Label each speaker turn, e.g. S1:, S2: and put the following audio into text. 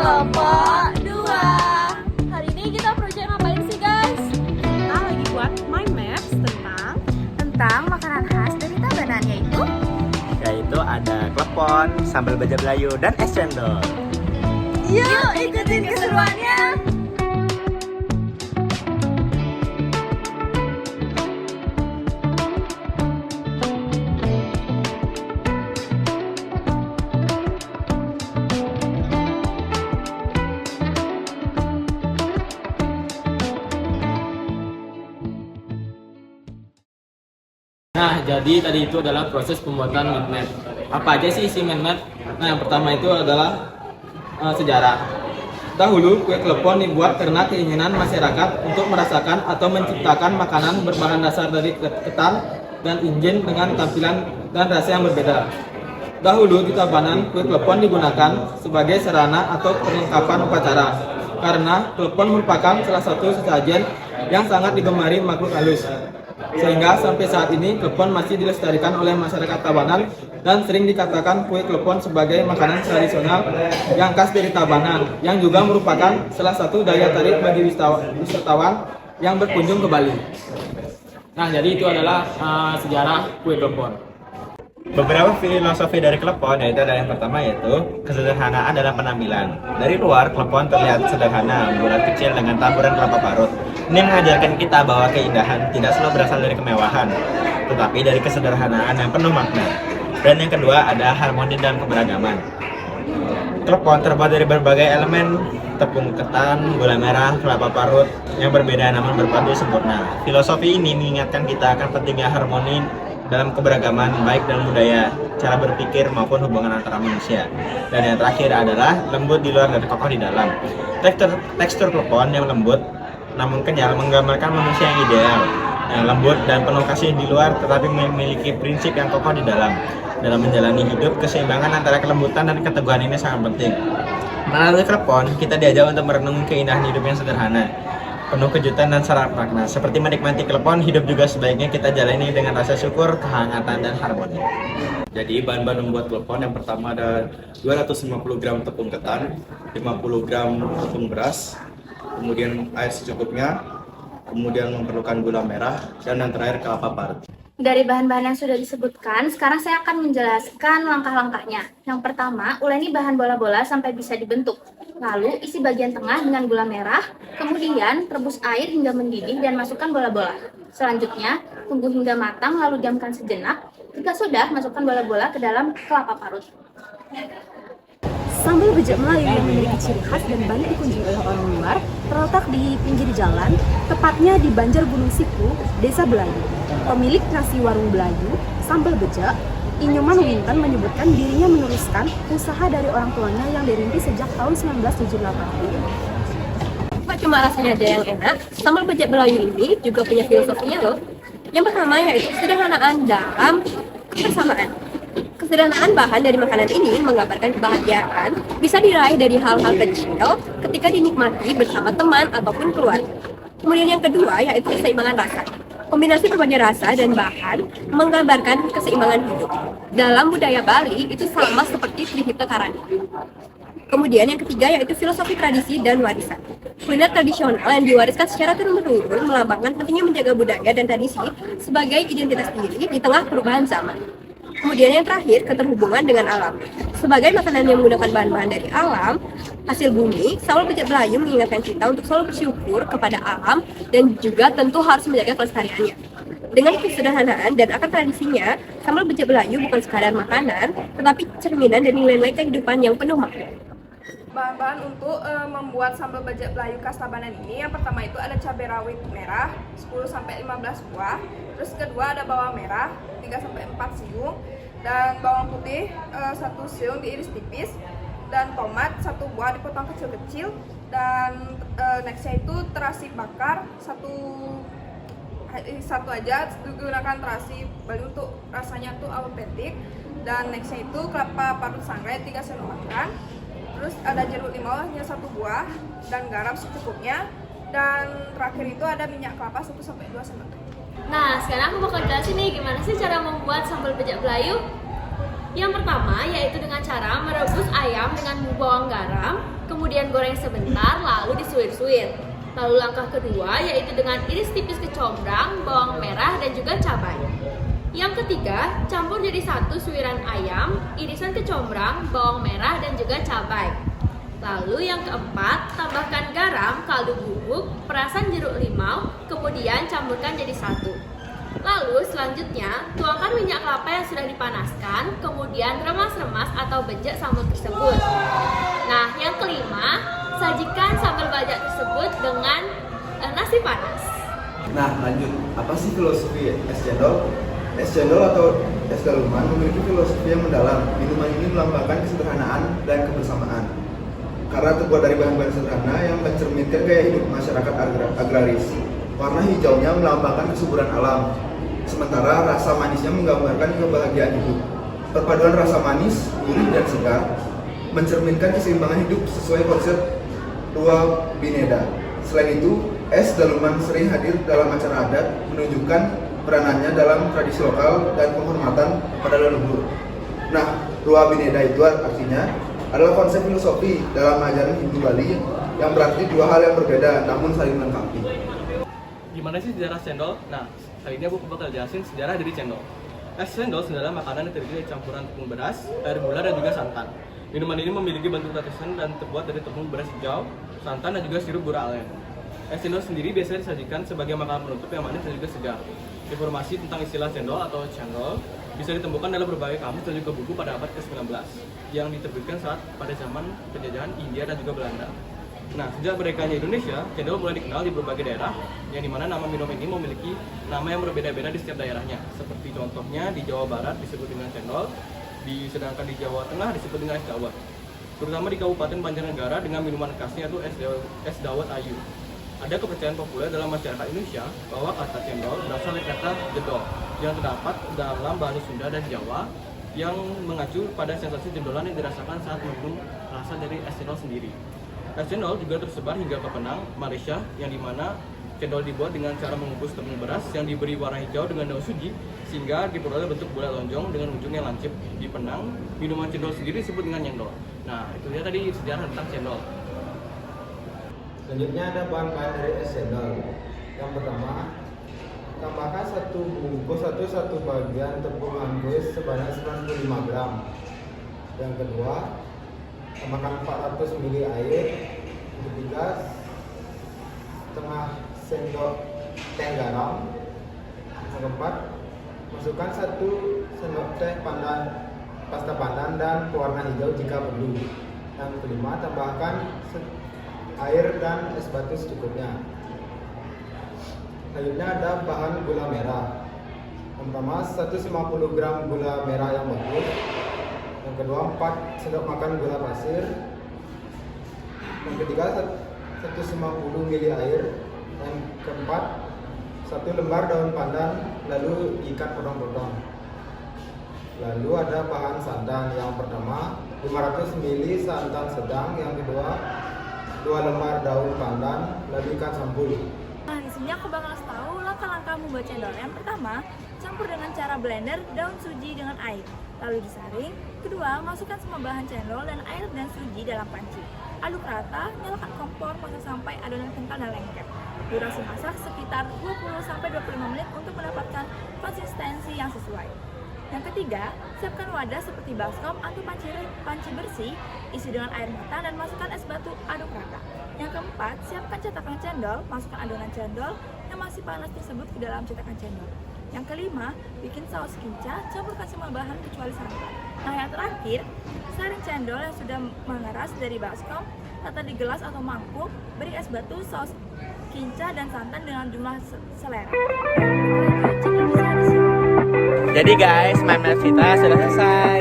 S1: kelompok 2. Hari ini kita project ngapain sih guys?
S2: Kita lagi buat mind maps
S3: tentang makanan khas dari Tabanan,
S4: yaitu ada klepon, sambal baja Belayu, dan es cendol.
S1: Yuk ikutin keseruannya.
S5: Nah, jadi tadi itu adalah proses pembuatan mind map. Apa aja sih isi mind map? Nah, yang pertama itu adalah sejarah. Dahulu, kue klepon dibuat karena keinginan masyarakat untuk merasakan atau menciptakan makanan berbahan dasar dari ketan dan injin dengan tampilan dan rasa yang berbeda. Dahulu di Tabanan, kue klepon digunakan sebagai sarana atau perlengkapan upacara karena klepon merupakan salah satu sesajen yang sangat digemari makhluk halus. Sehingga sampai saat ini klepon masih dilestarikan oleh masyarakat Tabanan dan sering dikatakan kue klepon sebagai makanan tradisional yang khas dari Tabanan, yang juga merupakan salah satu daya tarik bagi wisatawan yang berkunjung ke Bali. Nah, jadi itu adalah sejarah kue klepon.
S4: Beberapa filosofi dari klepon yaitu ada yang pertama yaitu kesederhanaan dalam penampilan. Dari luar, klepon terlihat sederhana, bulat kecil dengan taburan kelapa parut. Ini mengajarkan kita bahwa keindahan tidak selalu berasal dari kemewahan, tetapi dari kesederhanaan yang penuh makna. Dan yang kedua ada harmoni dan keberagaman. Klepon terbuat dari berbagai elemen, tepung ketan, gula merah, kelapa parut yang berbeda namun berpadu sempurna. Filosofi ini mengingatkan kita akan pentingnya harmoni dalam keberagaman baik dalam budaya, cara berpikir maupun hubungan antara manusia. Dan yang terakhir adalah lembut di luar dan kokoh di dalam. Tekstur klepon yang lembut namun kenyal menggambarkan manusia yang ideal, yang lembut dan penuh kasih di luar tetapi memiliki prinsip yang kokoh di dalam. Dalam menjalani hidup, keseimbangan antara kelembutan dan keteguhan ini sangat penting. Melalui klepon, kita diajak untuk merenungi keindahan hidup yang sederhana, penuh kejutan dan syarat makna. Seperti menikmati klepon, hidup juga sebaiknya kita jalani dengan rasa syukur, kehangatan, dan harmoni.
S6: Jadi bahan-bahan membuat klepon yang pertama ada 250 gram tepung ketan, 50 gram tepung beras, kemudian air secukupnya, kemudian memerlukan gula merah, dan yang terakhir kelapa parut.
S3: Dari bahan-bahan yang sudah disebutkan, sekarang saya akan menjelaskan langkah-langkahnya. Yang pertama, uleni bahan bola-bola sampai bisa dibentuk. Lalu, isi bagian tengah dengan gula merah. Kemudian, rebus air hingga mendidih dan masukkan bola-bola. Selanjutnya, tunggu hingga matang lalu diamkan sejenak. Jika sudah, masukkan bola-bola ke dalam kelapa parut.
S2: Sambal bejek Melayu yang memiliki ciri khas dan banyak dikunjungi oleh orang luar terletak di pinggir jalan, tepatnya di Banjar Gunung Siku, Desa Belayu. Pemilik nasi warung Belayu, Sambal Bejek, Inyoman Winten menyebutkan dirinya meneruskan usaha dari orang tuanya yang dirintis sejak tahun 1978.
S7: Bukan cuma rasanya aja yang enak, sambal bejek Belayu ini juga punya filosofinya loh. Yang pertama yaitu kesederhanaan dalam kebersamaan. Kesederhanaan bahan dari makanan ini menggambarkan kebahagiaan bisa diraih dari hal-hal kecil ketika dinikmati bersama teman ataupun keluarga. Kemudian yang kedua yaitu keseimbangan rasa. Kombinasi berbagai rasa dan bahan menggambarkan keseimbangan hidup. Dalam budaya Bali itu sama seperti Trihita Karana. Kemudian yang ketiga yaitu filosofi tradisi dan warisan. Kuliner tradisional yang diwariskan secara turun-temurun melambangkan pentingnya menjaga budaya dan tradisi sebagai identitas diri di tengah perubahan zaman. Kemudian yang terakhir, keterhubungan dengan alam. Sebagai makanan yang menggunakan bahan-bahan dari alam, hasil bumi, sambal bejek Belayu mengingatkan kita untuk selalu bersyukur kepada alam dan juga tentu harus menjaga kelestariannya. Dengan kesederhanaan dan akar tradisinya, sambal bejek Belayu bukan sekadar makanan, tetapi cerminan dan nilai-nilai kehidupan yang penuh makna.
S8: Bahan-bahan untuk membuat sambal bejek Belayu khas Tabanan ini, yang pertama itu ada cabai rawit merah 10-15 buah, terus kedua ada bawang merah 3-4 siung, dan bawang putih 1 siung diiris tipis, dan tomat 1 buah dipotong kecil-kecil, dan nextnya itu terasi bakar satu aja digunakan terasi Bali untuk rasanya tuh autentik, dan nextnya itu kelapa parut sangrai 3 sendok makan. Terus ada jeruk limaunya 1 buah dan garam secukupnya, dan terakhir itu ada minyak kelapa 1-2 sendok.
S1: Nah, sekarang aku bakal jelasin nih gimana sih cara membuat sambal bejek Belayu. Yang pertama yaitu dengan cara merebus ayam dengan bawang garam, kemudian goreng sebentar lalu disuir-suir. Lalu langkah kedua yaitu dengan iris tipis kecombrang, bawang merah dan juga cabai. Yang ketiga, campur jadi satu suiran ayam, irisan kecombrang, bawang merah dan juga cabai. Lalu yang keempat, tambahkan garam, kaldu bubuk, perasan jeruk limau, kemudian campurkan jadi satu. Lalu selanjutnya, tuangkan minyak kelapa yang sudah dipanaskan, kemudian remas-remas atau bejek sambal tersebut. Nah, yang kelima, sajikan sambal bajak tersebut dengan nasi panas.
S6: Nah, lanjut. Apa sih filosofi es cendol? Es cendol atau es daluman memiliki filosofi yang mendalam. Minuman ini melambangkan kesederhanaan dan kebersamaan. Karena terbuat dari bahan-bahan sederhana yang mencerminkan gaya hidup masyarakat agraris. Warna hijaunya melambangkan kesuburan alam. Sementara rasa manisnya menggambarkan kebahagiaan hidup. Perpaduan rasa manis, gurih, dan segar mencerminkan keseimbangan hidup sesuai konsep Dua Bineda. Selain itu, es daluman sering hadir dalam acara adat, menunjukkan peranannya dalam tradisi lokal dan penghormatan pada leluhur. Nah, Dua Bineda itu artinya adalah konsep filosofi dalam ajaran Hindu Bali yang berarti dua hal yang berbeda namun saling melengkapi.
S5: Gimana sih sejarah cendol? Nah, kali ini aku bakal jelasin sejarah dari cendol. Es cendol adalah makanan yang terdiri dari campuran tepung beras, air gula, dan juga santan. Minuman ini memiliki bentuk lapisan dan terbuat dari tepung beras hijau, santan, dan juga sirup gula aren. Es cendol sendiri biasanya disajikan sebagai makanan penutup yang manis dan juga segar. Informasi tentang istilah cendol atau cendol bisa ditemukan dalam berbagai kamus dan juga buku pada abad ke-19 yang diterbitkan saat pada zaman penjajahan India dan juga Belanda. Nah, sejak merdekanya Indonesia, cendol mulai dikenal di berbagai daerah, yang dimana nama minum ini memiliki nama yang berbeda-beda di setiap daerahnya. Seperti contohnya di Jawa Barat disebut dengan cendol, sedangkan di Jawa Tengah disebut dengan es dawet. Terutama di Kabupaten Banjarnegara dengan minuman khasnya itu es dawet ayu. Ada kepercayaan populer dalam masyarakat Indonesia bahwa kata cendol berasal dari kata jedol yang terdapat dalam bahasa Sunda dan Jawa yang mengacu pada sensasi jendolan yang dirasakan saat minum rasa dari es cendol sendiri. Es cendol juga tersebar hingga ke Penang, Malaysia, yang dimana cendol dibuat dengan cara mengukus tepung beras yang diberi warna hijau dengan daun suji sehingga diperoleh bentuk bulat lonjong dengan ujung yang lancip. Di Penang, minuman cendol sendiri disebut dengan nyendol. Nah, itu dia tadi sejarah tentang cendol.
S9: Selanjutnya ada bahan-bahan dari es cendol. Yang pertama, tambahkan satu bungkus atau satu bagian tepung angus sebanyak 95 gram. Yang kedua, tambahkan 400 ml air. Yang ketiga, setengah sendok teh garam. Yang keempat, masukkan 1 sendok teh pasta pandan dan pewarna hijau jika perlu. Yang kelima, tambahkan air dan es batu secukupnya. Selanjutnya ada bahan gula merah. Yang pertama, 150 gram gula merah yang bagus. Yang kedua, 4 sendok makan gula pasir. Yang ketiga, 150 ml air. Yang keempat, 1 lembar daun pandan lalu ikat potong-potong. Lalu ada bahan santan. Yang pertama, 500 ml santan sedang. Yang kedua, 2 lembar daun pandan lalu ikat sampul.
S3: Nah, di sini aku bakal kasih tahu langkah-langkah membuat cendol. Yang pertama, campur dengan cara blender daun suji dengan air, lalu disaring. Kedua, masukkan semua bahan cendol dan air dan suji dalam panci. Aduk rata, nyalakan kompor, masak sampai adonan kental dan lengket. Durasi masak sekitar 20-25 menit untuk mendapatkan konsistensi yang sesuai. Yang ketiga, siapkan wadah seperti baskom atau panci bersih, isi dengan air matang dan masukkan es batu, aduk rata. Yang keempat, siapkan cetakan cendol, masukkan adonan cendol yang masih panas tersebut ke dalam cetakan cendol. Yang kelima, bikin saus kinca, campurkan semua bahan kecuali santan. Nah, yang terakhir, saring cendol yang sudah mengeras dari baskom, tata di gelas atau mangkuk, beri es batu, saus kinca dan santan dengan jumlah selera.
S4: Jadi guys, main-main kita sudah selesai.